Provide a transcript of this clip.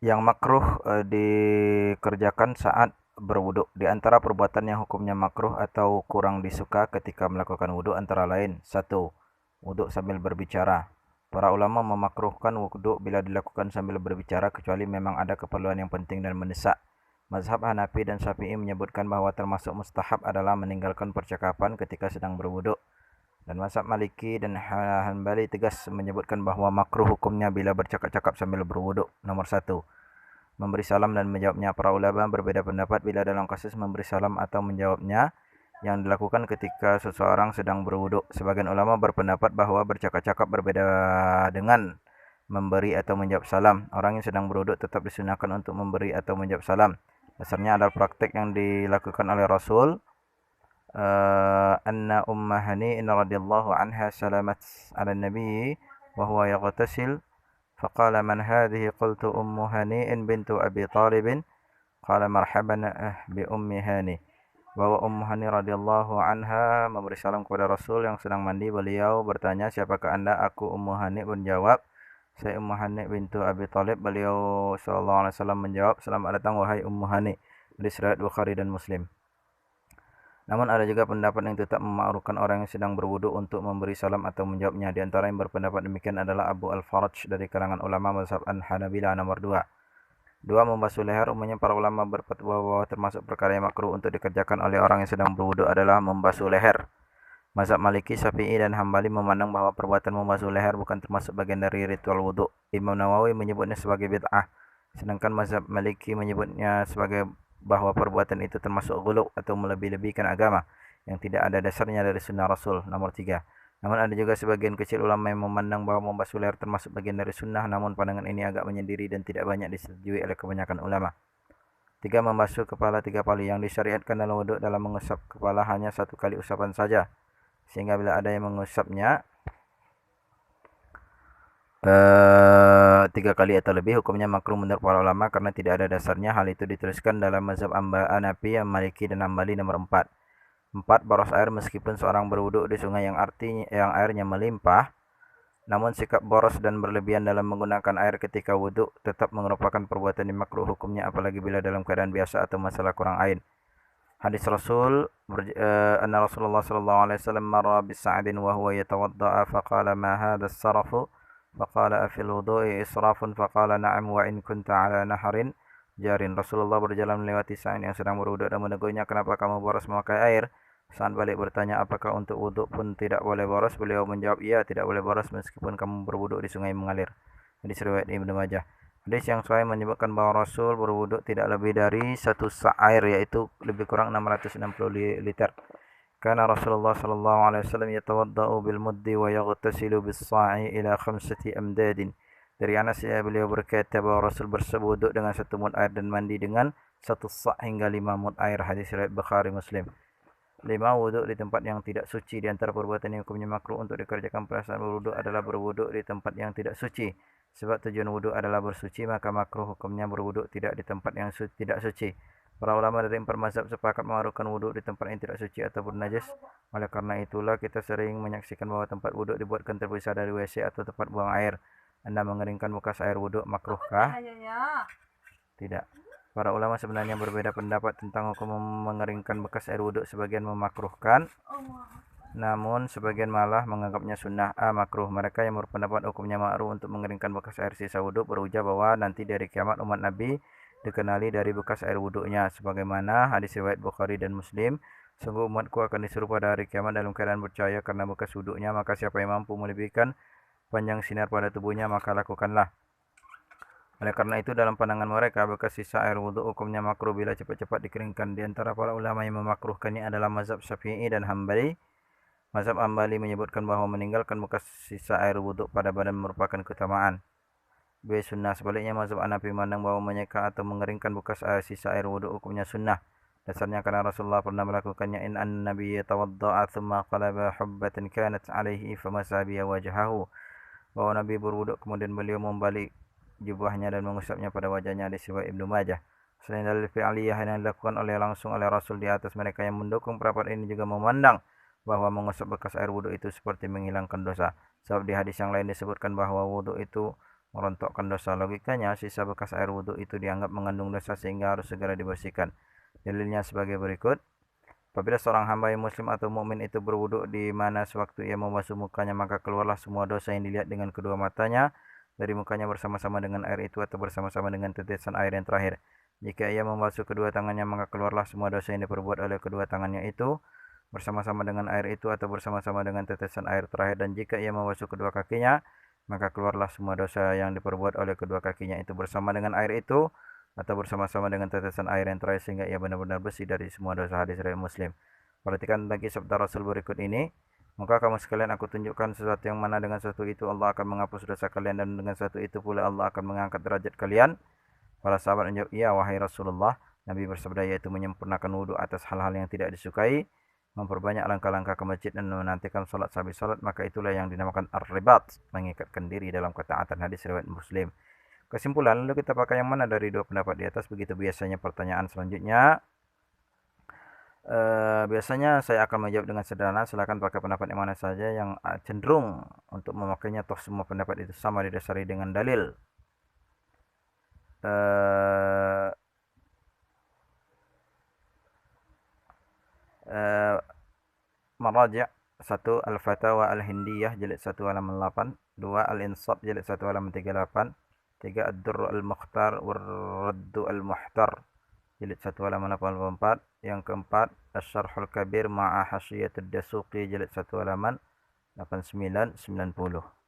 Yang makruh dikerjakan saat berwudu. Di antara perbuatan yang hukumnya makruh atau kurang disuka ketika melakukan wudu antara lain: 1. Wudu sambil berbicara. Para ulama memakruhkan wudu bila dilakukan sambil berbicara kecuali memang ada keperluan yang penting dan mendesak. Mazhab Hanafi dan Syafi'i menyebutkan bahwa termasuk mustahab adalah meninggalkan percakapan ketika sedang berwudu. Dan mazhab Maliki dan Hanbali tegas menyebutkan bahwa makruh hukumnya bila bercakap-cakap sambil berwudu. Nomor 1. Memberi salam dan menjawabnya. Para ulama berbeda pendapat bila dalam kasus memberi salam atau menjawabnya yang dilakukan ketika seseorang sedang berwudu. Sebagian ulama berpendapat bahwa bercakap-cakap berbeda dengan memberi atau menjawab salam. Orang yang sedang berwudu tetap disunahkan untuk memberi atau menjawab salam. Dasarnya adalah praktek yang dilakukan oleh Rasul. Anna Umma Hani'in radhiyallahu anha salamat ala nabi wa huwa yaghtasil فقال من هذه قلت أم هانئ بنت أبي طالب قال مرحبا بأم هانئ. Bahwa Ummu Hani radhiyallahu anha memberi salam kepada Rasul yang sedang mandi. Beliau bertanya, siapakah anda? Aku Ummu Hani menjawab, saya Ummu Hani bintu Abi Thalib. Beliau sallallahu alaihi wasallam menjawab, selamat datang wahai Ummu Hani. Hadis riwayat Bukhari dan Muslim. Namun ada juga pendapat yang tetap memakruhkan orang yang sedang berwudu untuk memberi salam atau menjawabnya. Di antara yang berpendapat demikian adalah Abu Al-Faraj dari kalangan ulama mazhab Hanabilah. Nomor 2. Membasuh leher. Umumnya para ulama berfatwa bahwa termasuk perkara yang makruh untuk dikerjakan oleh orang yang sedang berwudu adalah membasuh leher. Mazhab Maliki, Syafi'i dan Hambali memandang bahwa perbuatan membasuh leher bukan termasuk bagian dari ritual wudu. Imam Nawawi menyebutnya sebagai bid'ah, sedangkan mazhab Maliki menyebutnya sebagai bahwa perbuatan itu termasuk ghulu atau melebih-lebihkan agama yang tidak ada dasarnya dari sunnah Rasul. Nomor 3. Namun ada juga sebagian kecil ulama yang memandang bahwa membasuh leher termasuk bagian dari sunnah, namun pandangan ini agak menyendiri dan tidak banyak disetujui oleh kebanyakan ulama. 3. Membasuh kepala 3 kali. Yang disyariatkan dalam wudhu dalam mengusap kepala hanya 1 kali usapan saja, sehingga bila ada yang mengusapnya 3 kali atau lebih, hukumnya makruh menurut para ulama karena tidak ada dasarnya. Hal itu diteruskan dalam mazhab Hanafi, Maliki dan Hambali. Nomor 4. Boros air. Meskipun seorang berwudu di sungai yang airnya melimpah, namun sikap boros dan berlebihan dalam menggunakan air ketika wudu tetap merupakan perbuatan yang makruh hukumnya, apalagi bila dalam keadaan biasa atau masalah kurang air. Hadis Rasul, anna Rasulullah sallallahu alaihi wasallam marra bi Sa'din wa huwa yatawadda'a faqala ma hadha as-sarafu faqala afil wudu'i israfun faqala na'am wa in kunta ala naharin jarin. Rasulullah berjalan melewati Sa'id yang sedang berwudu dan menegurnya, kenapa kamu boros memakai air? Sa'ad balik bertanya, apakah untuk wudu pun tidak boleh boros? Beliau menjawab, iya, tidak boleh boros meskipun kamu berwudu di sungai mengalir. Hadis riwayat Ibnu Majah. Hadis yang sahih menyebutkan bahwa Rasul berwudu tidak lebih dari 1 sa' air, yaitu lebih kurang 660 liter. Karena Rasulullah sallallahu alaihi wasallam yatawaddau bil muddi wa yaghtasilu bis sa'i ila 5 amdadin. Dari Anas, beliau berkata bahwa Rasul berwudu dengan 1 mud air dan mandi dengan 1 sa' hingga 5 mud air. Hadis riwayat Bukhari Muslim. 5. Wudu di tempat yang tidak suci. Di antara perbuatan yang hukumnya makruh untuk dikerjakan pada saat berwudu adalah berwudu di tempat yang tidak suci. Sebab tujuan wudu adalah bersuci, maka makruh hukumnya berwudu tidak di tempat yang tidak suci. Para ulama dari 4 mazhab sepakat memakruhkan wudu di tempat yang tidak suci atau bernajis. Oleh karena itulah kita sering menyaksikan bahwa tempat wudu dibuatkan terpisah dari WC atau tempat buang air. Anda mengeringkan bekas air wudu makruhkah? Tidak. Para ulama sebenarnya berbeda pendapat tentang hukum mengeringkan bekas air wudu. Sebagian memakruhkan, namun sebagian malah menganggapnya sunnah. Makruh. Mereka yang berpendapat hukumnya makruh untuk mengeringkan bekas air sisa wudu berujar bahwa nanti dari kiamat umat Nabi dikenali dari bekas air wudunya, sebagaimana hadis riwayat Bukhari dan Muslim. Sungguh umatku akan disuruh pada hari kiamat dalam keadaan bercahaya karena bekas wudunya, maka siapa yang mampu melebihkan panjang sinar pada tubuhnya maka lakukanlah. Oleh karena itu dalam pandangan mereka bekas sisa air wudu hukumnya makruh bila cepat-cepat dikeringkan. Di antara para ulama yang memakruhkannya adalah mazhab Syafi'i dan Hambali. Mazhab Hambali menyebutkan bahwa meninggalkan bekas sisa air wudu pada badan merupakan keutamaan. Sunnah. Sebaliknya mazhab Hanafi memandang bahwa menyeka atau mengeringkan bekas sisa air wudu hukumnya sunnah. Dasarnya karena Rasulullah pernah melakukannya. In an-nabiy tawadda'a thumma qalaba hubbatan kanat alaihi famasa biha wajhahu. Bahwa Nabi berwudu kemudian beliau membalik jubahnya dan mengusapnya pada wajahnya. Hadis riwayat Ibnu Majah. Selain dalil fi'liyah yang dilakukan langsung oleh Rasul, di atas mereka yang mendukung pendapat ini juga memandang bahwa mengusap bekas air wudu itu seperti menghilangkan dosa. Sebab di hadis yang lain disebutkan bahwa wudu itu merontokkan dosa. Logikanya, sisa bekas air wudhu itu dianggap mengandung dosa sehingga harus segera dibersihkan. Dalilnya sebagai berikut. Apabila seorang hamba yang muslim atau mukmin itu berwudhu di mana sewaktu ia membasuh mukanya, maka keluarlah semua dosa yang dilihat dengan kedua matanya dari mukanya bersama-sama dengan air itu atau bersama-sama dengan tetesan air yang terakhir. Jika ia membasuh kedua tangannya, maka keluarlah semua dosa yang diperbuat oleh kedua tangannya itu bersama-sama dengan air itu atau bersama-sama dengan tetesan air terakhir. Dan jika ia membasuh kedua kakinya, maka keluarlah semua dosa yang diperbuat oleh kedua kakinya itu bersama dengan air itu atau bersama-sama dengan tetesan air yang terakhir, sehingga ia benar-benar bersih dari semua dosa. Hadis riwayat Muslim. Perhatikan lagi sabda Rasul berikut ini. Maka kamu sekalian, aku tunjukkan sesuatu yang mana dengan sesuatu itu Allah akan menghapus dosa kalian, dan dengan sesuatu itu pula Allah akan mengangkat derajat kalian. Para sahabat menjawab, iya wahai Rasulullah. Nabi bersabda, yaitu menyempurnakan wudhu atas hal-hal yang tidak disukai, memperbanyak langkah-langkah ke masjid, dan menantikan salat sehabis salat. Maka itulah yang dinamakan ar-ribat, mengikatkan diri dalam ketaatan. Hadis riwayat Muslim. Kesimpulan, lalu kita pakai yang mana dari dua pendapat di atas? Begitu biasanya pertanyaan selanjutnya. Biasanya saya akan menjawab dengan sederhana, silakan pakai pendapat yang mana saja yang cenderung untuk memakainya, toh semua pendapat itu sama didasari dengan dalil. Maraja: 1. Al-Fatawa Al-Hindiyah jilid 1 halaman 8. 2. Al-Insaf jilid 1 halaman 38. 3. Ad-Durr Al-Mukhtar War-Raddu Al-Muhtar jilid 1 halaman 84. Yang keempat, Asy-Syarhul Kabir ma'a Hasyiyatud Dasuqi jilid 1 halaman 89-90.